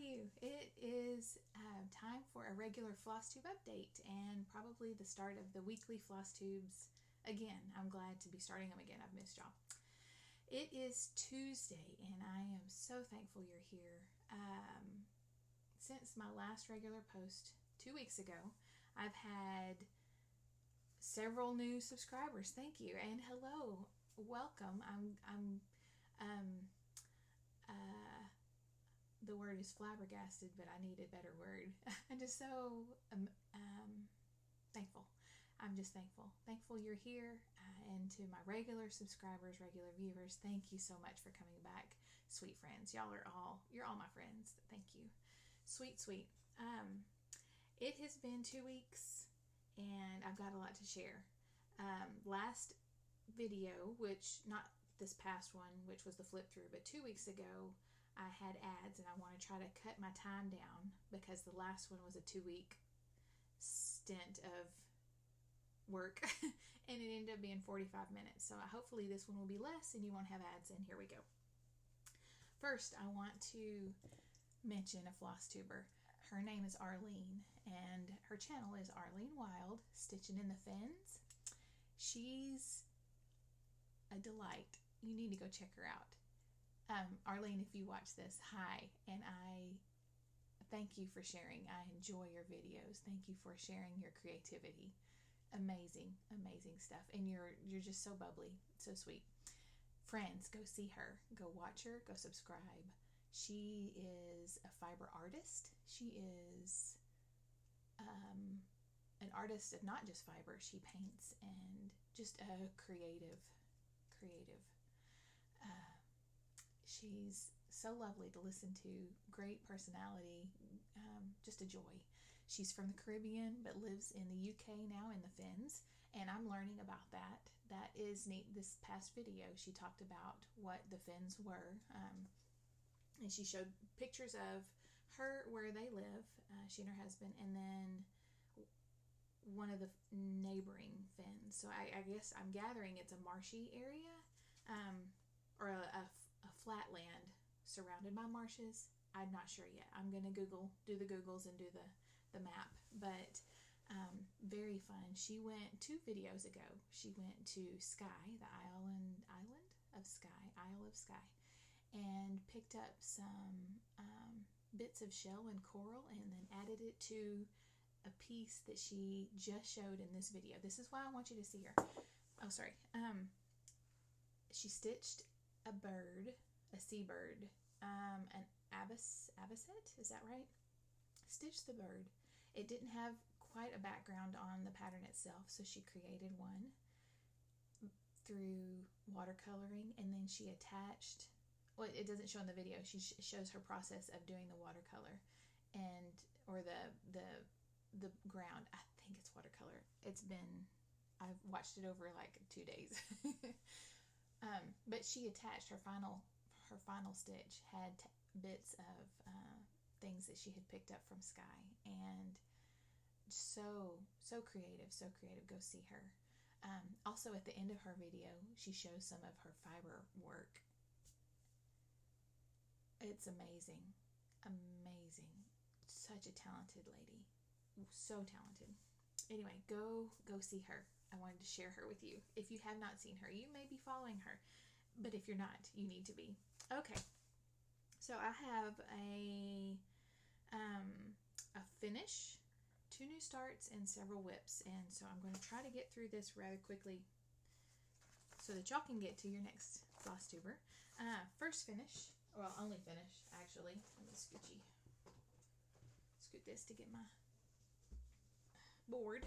you? It is time for a regular Flosstube update and probably the start of the weekly Flosstubes again. I'm glad to be starting them again. I've missed y'all. It is Tuesday and I am so thankful you're here. Since my last regular post 2 weeks ago, I've had several new subscribers. Thank you and hello, welcome. The word is flabbergasted, but I need a better word. I'm just so thankful. I'm just thankful. Thankful you're here. And to my regular subscribers, regular viewers, thank you so much for coming back. Sweet friends. You're all my friends. Thank you. Sweet, sweet. It has been 2 weeks and I've got a lot to share. Last video, which not this past one, which was the flip through, but 2 weeks ago, I had ads and I want to try to cut my time down because the last one was a 2-week stint of work and it ended up being 45 minutes. So hopefully this one will be less and you won't have ads, and here we go. First, I want to mention a Flosstuber. Her name is Arleen and her channel is Arleen Wild, Stitching in the Fins. She's a delight. You need to go check her out. Arleen, if you watch this, hi, and I thank you for sharing. I enjoy your videos. Thank you for sharing your creativity. Amazing, amazing stuff. And you're just so bubbly, so sweet. Friends, go see her. Go watch her. Go subscribe. She is a fiber artist. She is an artist of not just fiber. She paints and just a creative. She's so lovely to listen to, great personality, just a joy. She's from the Caribbean but lives in the UK now in the Fins, and I'm learning about that. That is neat. This past video she talked about what the Fins were, and she showed pictures of her where they live, she and her husband, and then one of the neighboring Fins. So I guess I'm gathering it's a marshy area, or a flat land surrounded by marshes. I'm not sure yet. I'm going to do the Googles and do the map, but very fun. She went 2 videos ago. She went to Skye, the Isle of Skye, and picked up some bits of shell and coral and then added it to a piece that she just showed in this video. This is why I want you to see her. Oh, sorry. She stitched a bird, a seabird, an abbaset, is that right? Stitched the bird. It didn't have quite a background on the pattern itself, so she created one through watercoloring, and then she attached, well, it doesn't show in the video, she shows her process of doing the watercolor or the ground. I think it's watercolor. I've watched it over like 2 days. But she attached her final stitch had bits of things that she had picked up from Skye, and so creative. Go see her. Also at the end of her video she shows some of her fiber work. It's amazing. Such a talented lady, so talented. Anyway, go see her. I wanted to share her with you. If you have not seen her, you may be following her, but if you're not, you need to be. Okay, so I have a finish, 2 new starts, and several whips, and so I'm going to try to get through this rather quickly so that y'all can get to your next Flosstuber. First finish, well, only finish actually. Let me scoot this to get my board.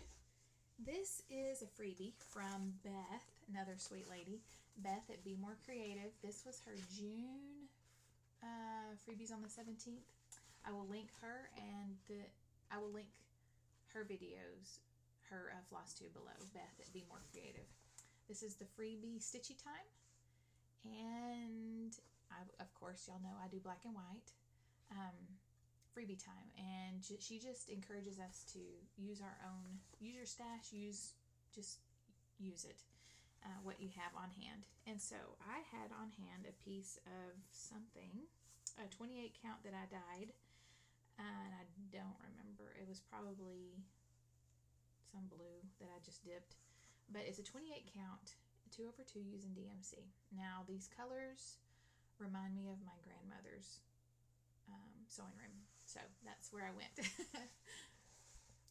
This is a freebie from Beth, another sweet lady. Beth at Be More Creative. This was her June freebies on the 17th. I will link her and I will link her videos, her Flosstube below. Beth at Be More Creative. This is the freebie Stitchy Time, and of course y'all know I do black and white. Freebie time, and she just encourages us to use your stash, just use it, what you have on hand. And so I had on hand a piece of something, a 28 count that I dyed. and I don't remember. It was probably some blue that I just dipped. But it's a 28 count, 2/2 using DMC. Now these colors remind me of my grandmother's sewing room, so that's where I went.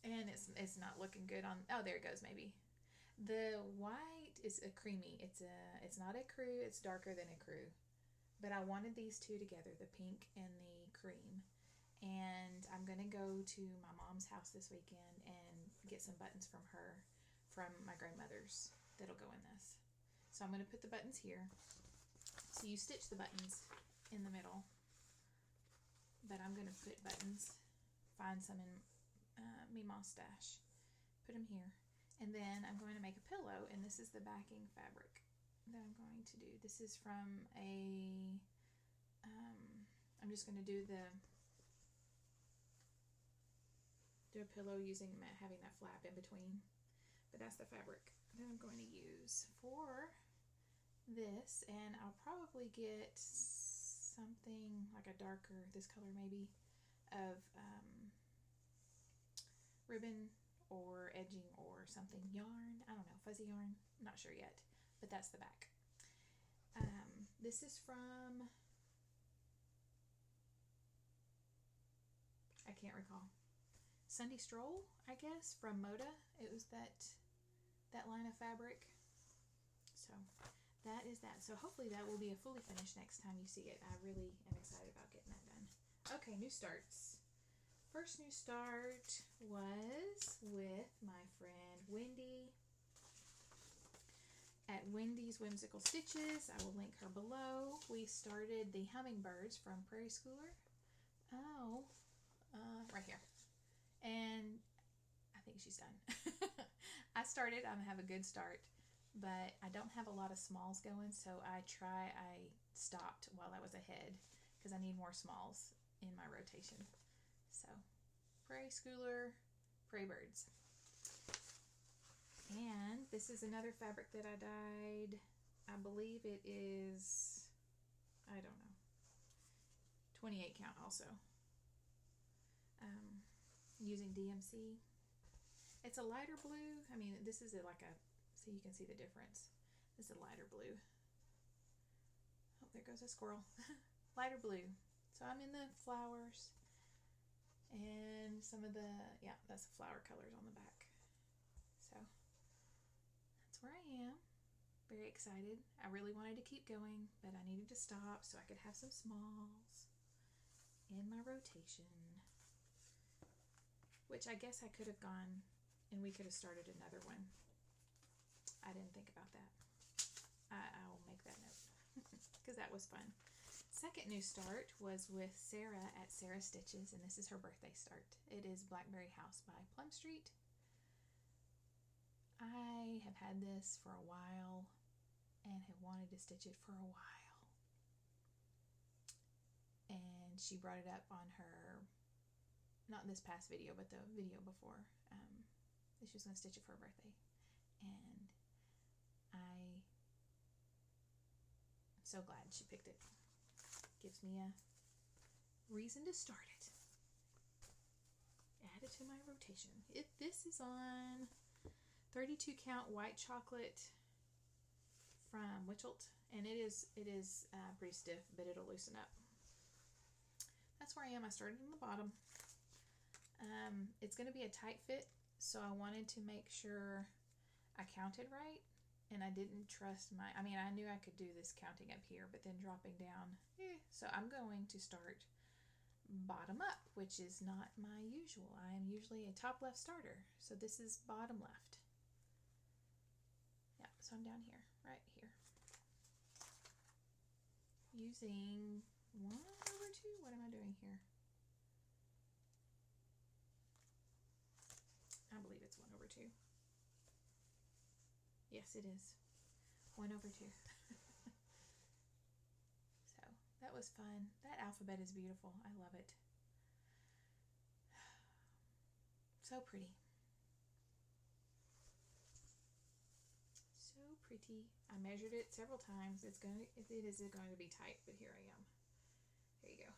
And it's not looking good on. Oh, there it goes. Maybe the white is a creamy. It's not a crew. It's darker than a crew. But I wanted these two together, the pink and the cream. And I'm going to go to my mom's house this weekend and get some buttons from her, from my grandmother's, that'll go in this. So I'm going to put the buttons here. So you stitch the buttons in the middle. But I'm going to put buttons, find some in me mom's stash, put them here. And then I'm going to make a pillow, and this is the backing fabric that I'm going to do. This is from a, I'm just going to do a pillow using, having that flap in between. But that's the fabric that I'm going to use for this, and I'll probably get something like a darker, this color maybe, of ribbon or edging or something, yarn, I don't know, fuzzy yarn, not sure yet, but that's the back. This is from, I can't recall, Sunday Stroll, I guess, from Moda. It was that line of fabric. So that is that. So hopefully that will be a fully finished next time you see it. I really am excited about getting that done. Okay, new starts. First new start was with my friend Wendy at Wendy's Whimsical Stitches. I will link her below. We started the hummingbirds from Prairie Schooler. Oh, right here. And I think she's done. I started, I have a good start, but I don't have a lot of smalls going, so I stopped while I was ahead because I need more smalls in my rotation. So, Prairie Schooler, Prairie Birds. And this is another fabric that I dyed. I believe it is, I don't know, 28 count also. Using DMC. It's a lighter blue. I mean, this is like a, so you can see the difference. This is a lighter blue. Oh, there goes a squirrel. Lighter blue. So I'm in the flowers and some of the, yeah, that's the flower colors on the back. So that's where I am. Very excited. I really wanted to keep going, but I needed to stop so I could have some smalls in my rotation. Which I guess I could have gone and we could have started another one. I didn't think about that. I will make that note because that was fun. Second new start was with Sara at Sara Stitches, and this is her birthday start. It is Blackberry House by Plum Street. I have had this for a while and have wanted to stitch it for a while. And she brought it up on her, not in this past video, but the video before, that she was going to stitch it for her birthday. And I'm so glad she picked it. Gives me a reason to start it. Add it to my rotation. This is on 32 count white chocolate from Witchelt, and it is pretty stiff, but it'll loosen up. That's where I am. I started in the bottom. It's going to be a tight fit, so I wanted to make sure I counted right, and I didn't trust I mean, I knew I could do this counting up here, but then dropping down, so I'm going to start bottom up, which is not my usual. I am usually a top left starter, so this is bottom left. Yeah, so I'm down here, right here. Using 1/2, what am I doing here? I believe it's 1/2. Yes, it is 1/2. So that was fun. That alphabet is beautiful. I love it. So pretty. So pretty. I measured it several times. It is going to be tight, but here I am. There you go.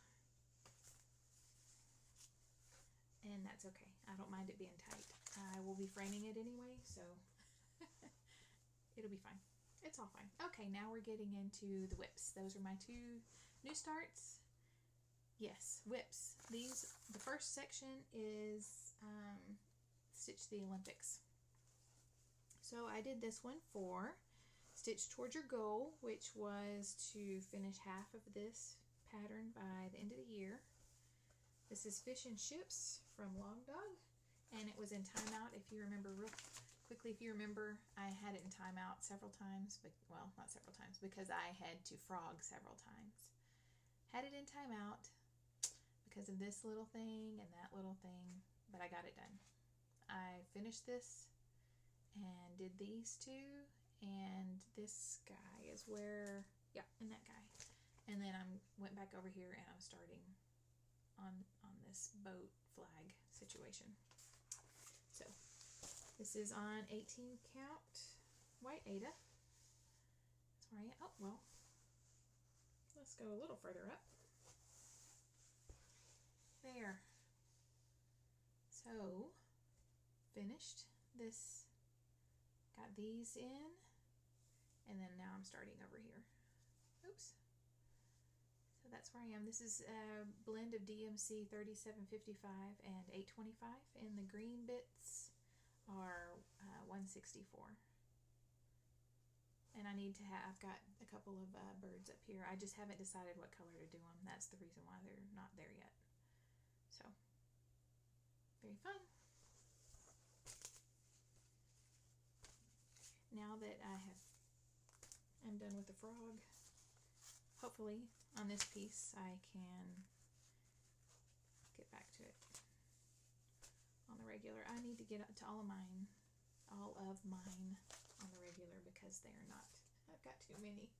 and that's okay. I don't mind it being tight. I will be framing it anyway, so it'll be fine. It's all fine. Okay, now we're getting into the whips. Those are my 2 new starts. Yes, whips. The first section is Stitch the Olympics. So I did this one for Stitch Towards Your Goal, which was to finish half of this pattern by the end of the year. This is Fish and Chips from Long Dog, and it was in timeout. If you remember real quickly, if you remember, I had it in timeout several times, but well, not several times, because I had to frog several times. Had it in timeout because of this little thing and that little thing, but I got it done. I finished this and did these 2, and this guy is where, yeah, and that guy. And then I went back over here and I'm starting on this boat flag situation. So this is on 18 count white Ada. That's where I am. Oh, well, let's go a little further up. There. So finished this, got these in, and then now I'm starting over here. Oops. So that's where I am. This is a blend of DMC 3755 and 825, and the green bits are 164. And I need to have, I've got a couple of birds up here. I just haven't decided what color to do them. That's the reason why they're not there yet. So, very fun. Now that I'm done with the frog, hopefully on this piece I can get back to it on the regular. I need to get to all of mine on the regular because they are not, I've got too many.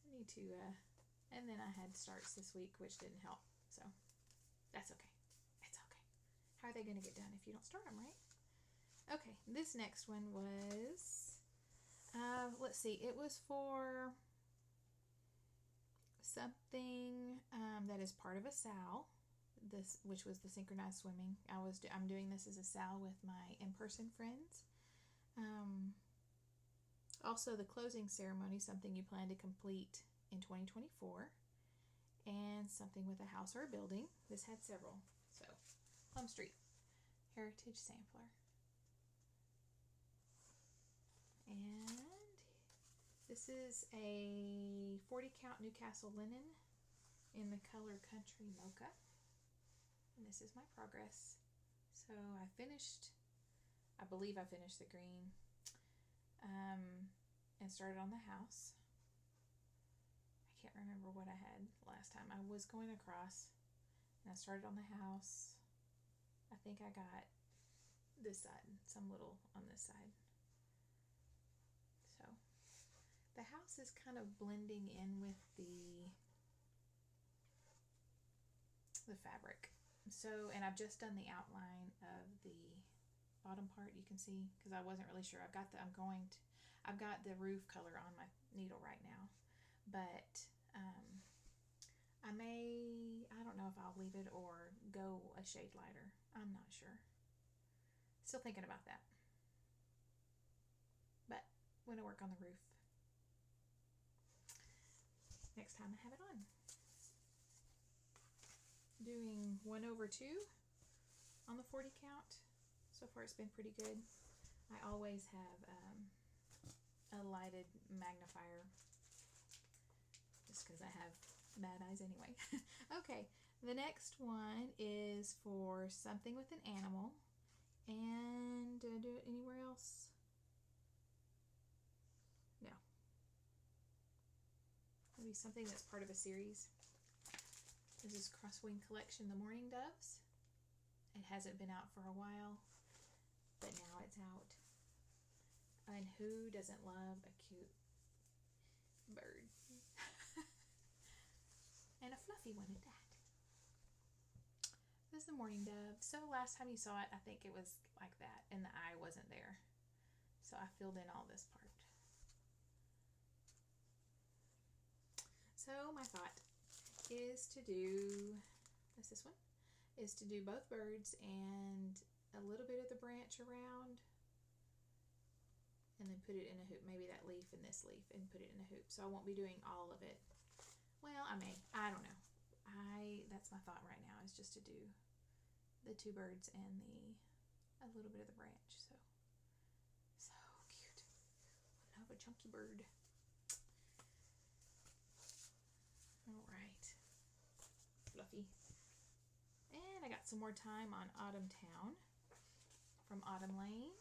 I need to, and then I had starts this week, which didn't help, so that's okay. It's okay. How are they going to get done if you don't start them, right? Okay, this next one was, let's see, it was for something that is part of a SAL, which was the synchronized swimming. I'm doing this as a SAL with my in-person friends. Also, the closing ceremony, something you plan to complete in 2024, and something with a house or a building. This had several. So, Plum Street, Heritage Sampler. And this is a 40 count Newcastle linen in the color Country Mocha. And this is my progress. So I believe I finished the green, and started on the house. I can't remember what I had last time. I was going across and I started on the house. I think I got this side, some little on this side. So the house is kind of blending in with the fabric. So, and I've just done the outline of the bottom part, you can see, because I wasn't really sure. I've got the roof color on my needle right now, but I don't know if I'll leave it or go a shade lighter. I'm not sure. Still thinking about that. But I'm going to work on the roof next time I have it on. Doing 1/2 on the 40 count. So far it's been pretty good. I always have a lighted magnifier just because I have bad eyes anyway. Okay, the next one is for something with an animal. And did I do it anywhere else? No. Maybe something that's part of a series. This is Crosswing Collection, the Mourning Doves. It hasn't been out for a while, but now it's out. And who doesn't love a cute bird? And a fluffy one at that. This is the Mourning Dove. So last time you saw it, I think it was like that, and the eye wasn't there. So I filled in all this part. So my thought is to do that's this one, is to do both birds and a little bit of the branch around, and then put it in a hoop, maybe that leaf and this leaf, and put it in a hoop. So I won't be doing all of it. Well, I don't know. That's my thought right now, is just to do the 2 birds and a little bit of the branch. So cute. I love a chunky bird. All right. Fluffy. And I got some more time on Autumn Town from Autumn Lane.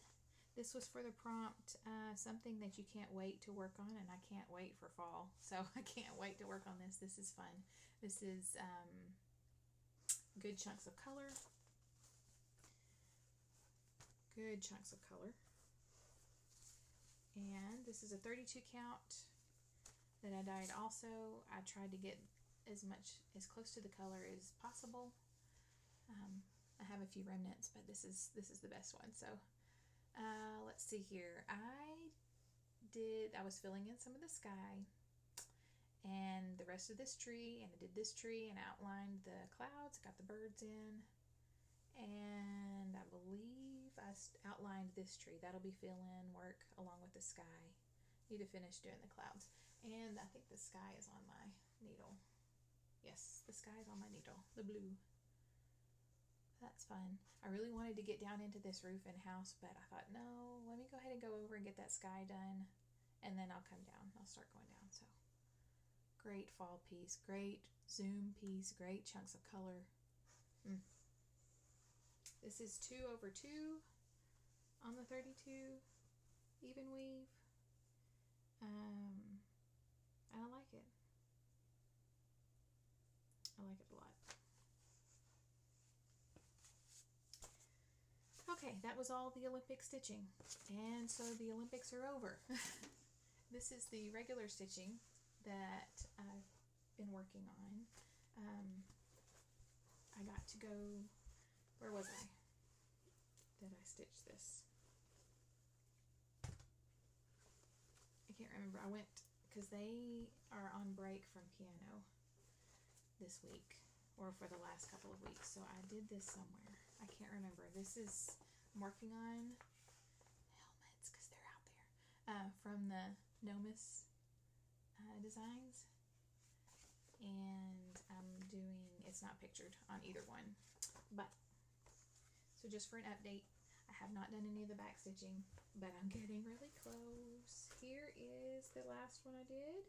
This was for the prompt, something that you can't wait to work on, and I can't wait for fall. So I can't wait to work on this. This is fun. This is good chunks of color. Good chunks of color. And this is a 32 count that I dyed also. I tried to get as close to the color as possible. I have a few remnants, but this is the best one. So let's see here. I was filling in some of the sky and the rest of this tree, and I did this tree and outlined the clouds, got the birds in, and I believe I outlined this tree. That'll be fill-in work along with the sky. Need to finish doing the clouds. And I think the sky is on my needle. Yes, the sky is on my needle, the blue. That's fun. I really wanted to get down into this roof and house, but I thought, no, let me go ahead and go over and get that sky done, and then I'll come down. I'll start going down. So great fall piece, great zoom piece, great chunks of color. This is 2 over 2 on the 32 even weave. I like it. I like it a lot. Okay, that was all the Olympic stitching, and so the Olympics are over. This is the regular stitching that I've been working on. I got to go, where was I? Did I stitch this? I can't remember. I went, because they are on break from piano this week, or for the last couple of weeks, so I did this somewhere. I can't remember. This is, I'm working on helmets, because they're out there, from the Nomis designs, and I'm doing, it's not pictured on either one, but so just for an update, I have not done any of the back stitching, but I'm getting really close. Here is the last one I did.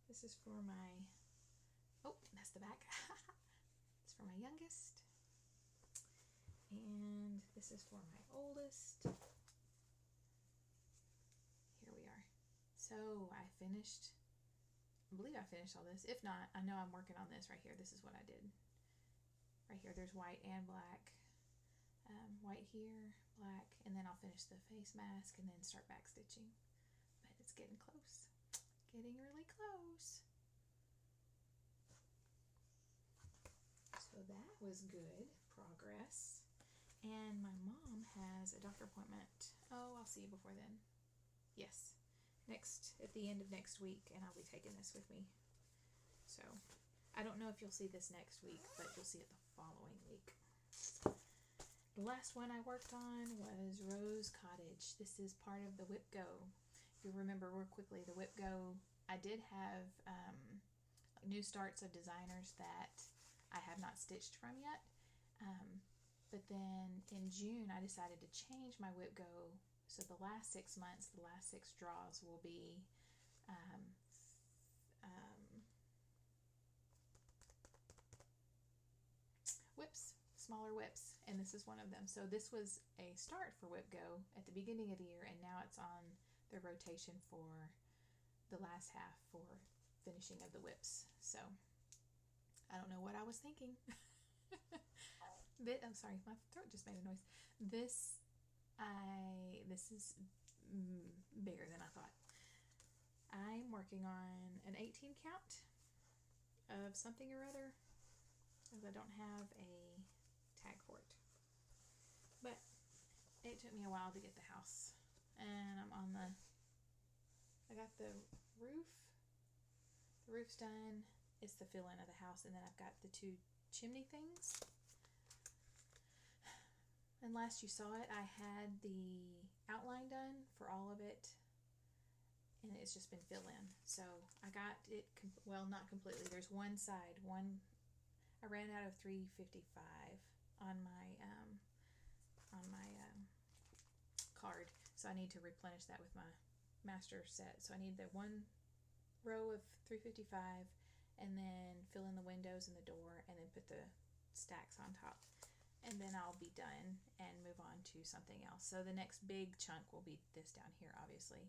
This is for my, oh, that's the back. It's for my youngest, and this is for my oldest. Here we are. So I finished, I believe I finished all this. If not, I know I'm working on this right here. This is what I did. Right here, there's white and black. White here, black, and then I'll finish the face mask and then start back stitching. But it's getting close. Getting really close. So that was good progress. And my mom has a doctor appointment. Oh, I'll see you before then. Yes. At the end of next week, and I'll be taking this with me. So I don't know if you'll see this next week, but you'll see it the following week. The last one I worked on was Rose Cottage. This is part of the Whip Go. If you remember real quickly, the Whip Go, I did have new starts of designers that I have not stitched from yet. But then in June, I decided to change my Whip Go. So the last 6 months, the last 6 draws will be whips, smaller whips, and this is one of them. So this was a start for Whip Go at the beginning of the year, and now it's on the rotation for the last half for finishing of the whips. So I don't know what I was thinking. Oh, sorry, my throat just made a noise. This is bigger than I thought. I'm working on an 18 count of something or other, because I don't have a tag for it. But it took me a while to get the house, and I got the roof. The roof's done. It's the fill-in of the house, and then I've got the 2 chimney things. And last you saw it, I had the outline done for all of it, and it's just been fill in. So I got it, well, not completely. There's one side, I ran out of 355 on my card, so I need to replenish that with my master set. So I need the one row of 355, and then fill in the windows and the door, and then put the stacks on top, and then I'll be done and move on to something else. So the next big chunk will be this down here, obviously,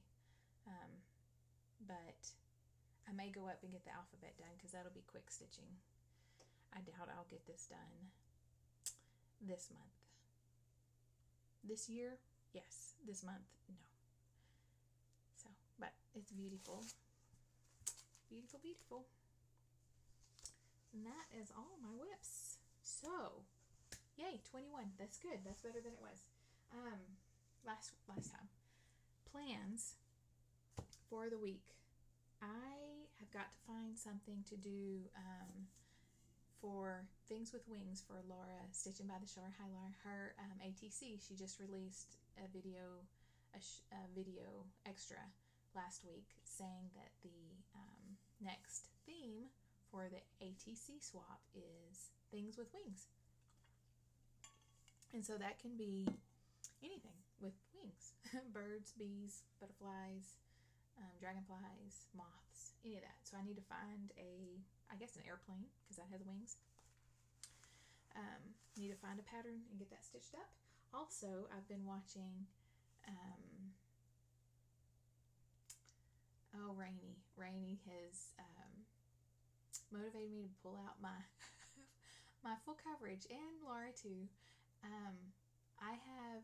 but I may go up and get the alphabet done because that'll be quick stitching. I doubt I'll get this done this month. This year, yes. This month, no. So, but it's beautiful. Beautiful, beautiful. And that is all my whips. So, yay, 21. That's good. That's better than it was. Last time. Plans for the week. I have got to find something to do for Things with Wings for Laura, Stitching by the Shore. Hi, Laura. Her ATC, she just released a video extra last week saying that the next theme for the ATC swap is Things with Wings. And so that can be anything with wings. Birds, bees, butterflies, dragonflies, moths, any of that. So I need to find an airplane, because that has wings. Need to find a pattern and get that stitched up. Also, I've been watching Rainey. Rainey has motivated me to pull out my my full coverage, and Laura too. I have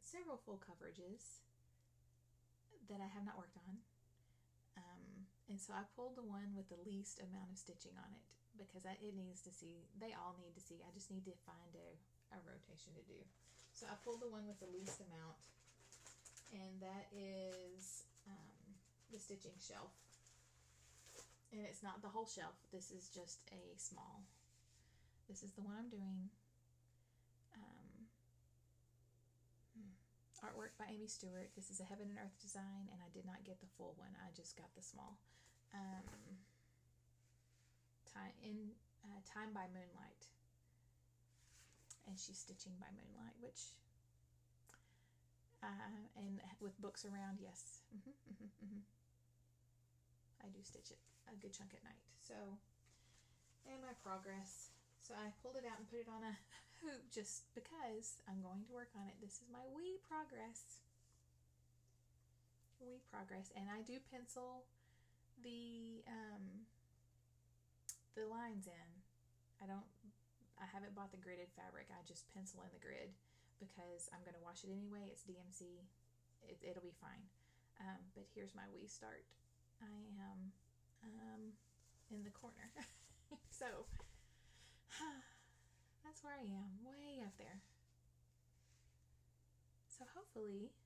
several full coverages that I have not worked on, and so I pulled the one with the least amount of stitching on it, because it needs to see, they all need to see. I just need to find a rotation to do. So I pulled the one with the least amount, and that is the stitching shelf. And it's not the whole shelf. This is just a small. This is the one I'm doing. Artwork by Amy Stewart. This is a Heaven and Earth design, and I did not get the full one. I just got the small. Time by Moonlight, and she's stitching by moonlight, which and with books around, yes. I do stitch it a good chunk at night. So, and my progress. So I pulled it out and put it on a hoop just because I'm going to work on it. This is my wee progress. Wee progress. And I do pencil the lines in. I haven't bought the gridded fabric. I just pencil in the grid because I'm going to wash it anyway. It's DMC. It'll be fine. But here's my wee start. I am in the corner. So that's where I am, way up there. So hopefully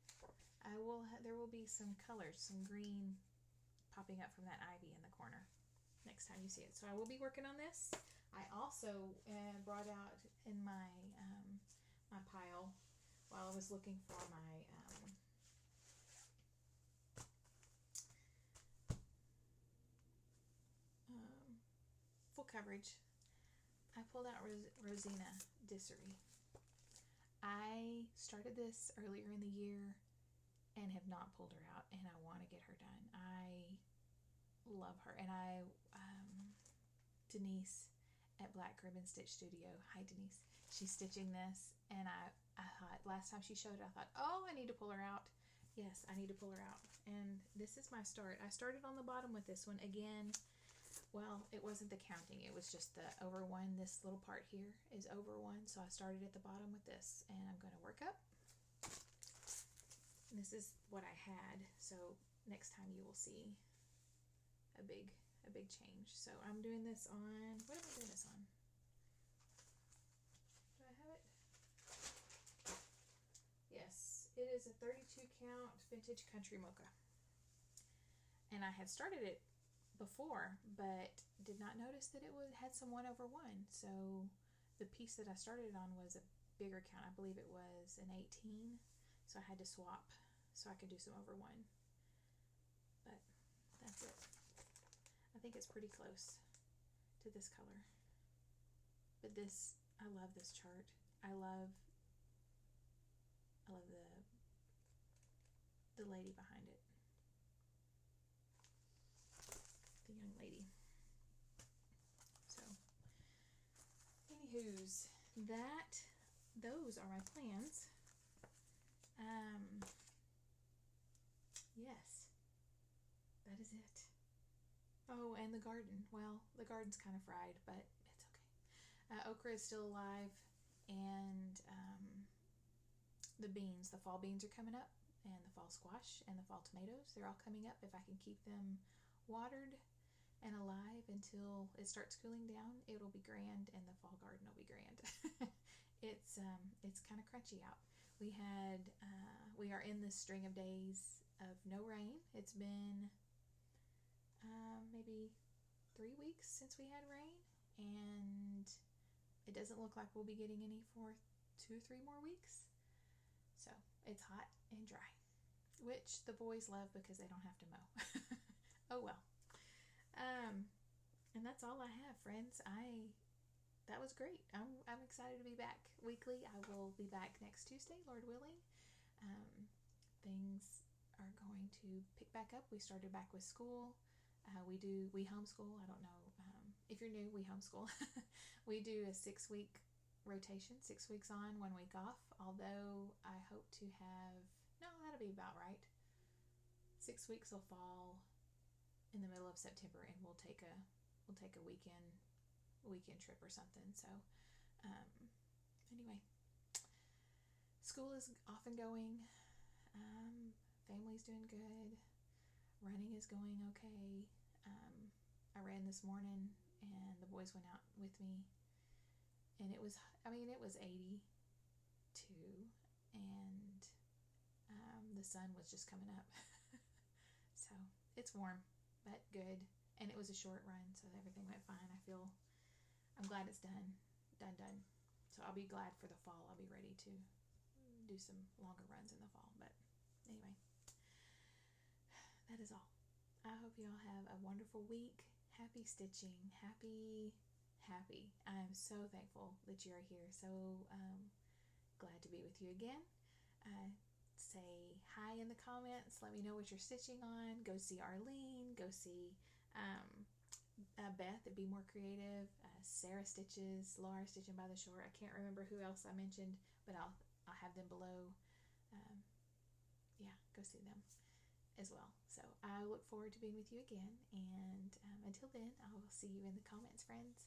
there will be some colors, some green popping up from that ivy in the corner next time you see it. So I will be working on this. I also brought out in my my pile while I was looking for my full coverage. I pulled out Rosena Disery. I started this earlier in the year and have not pulled her out, and I want to get her done. I love her. And Denise at Black Ribbon Stitch Studio. Hi, Denise. She's stitching this, and I thought, last time she showed it, I thought, oh, I need to pull her out. Yes, I need to pull her out. And this is my start. I started on the bottom with this one. Again, well, it wasn't the counting. It was just the over one. This little part here is over one. So I started at the bottom with this, and I'm going to work up. And this is what I had. So next time you will see a big change. So I'm doing this on, what am I doing this on? Do I have it? Yes, it is a 32 count vintage country mocha. And I had started it before, but did not notice that it had some 1/1. So the piece that I started on was a bigger count. I believe it was an 18. So I had to swap so I could do some over 1. But that's it. I think it's pretty close to this color. But this, I love this chart. I love the lady behind it. The young lady. So, anywho's, those are my plans. Yes, that is it. Oh, and the garden. Well, the garden's kind of fried, but it's okay. Okra is still alive, and the beans, the fall beans are coming up, and the fall squash and the fall tomatoes, they're all coming up. If I can keep them watered and alive until it starts cooling down, it'll be grand, and the fall garden will be grand. It's kind of crunchy out. We are in this string of days of no rain. It's been maybe 3 weeks since we had rain, and it doesn't look like we'll be getting any for 2 or 3 more weeks. So it's hot and dry, which the boys love because they don't have to mow. Oh well. And that's all I have, friends. That was great. I'm excited to be back weekly. I will be back next Tuesday, Lord willing. Things are going to pick back up. We started back with school. We homeschool. I don't know if you're new. We homeschool. We do a 6-week rotation, 6 weeks on, 1 week off. Although I hope to that'll be about right. 6 weeks will fall in the middle of September, and we'll take a weekend trip or something. So anyway, school is off and going. Family's doing good. Running is going okay. I ran this morning, and the boys went out with me, and it was 82, and the sun was just coming up. So it's warm, but good. And it was a short run, so everything went fine. I'm glad it's done. So I'll be glad for the fall. I'll be ready to do some longer runs in the fall. But anyway, that is all. I hope you all have a wonderful week. Happy stitching. Happy. I'm so thankful that you're here. So glad to be with you again. Say hi in the comments. Let me know what you're stitching on. Go see Arleen. Go see Beth at Be More Creative. Sara stitches. Laura stitching by the shore. I can't remember who else I mentioned, but I'll have them below. Go see them as well. So I look forward to being with you again, and until then, I will see you in the comments, friends.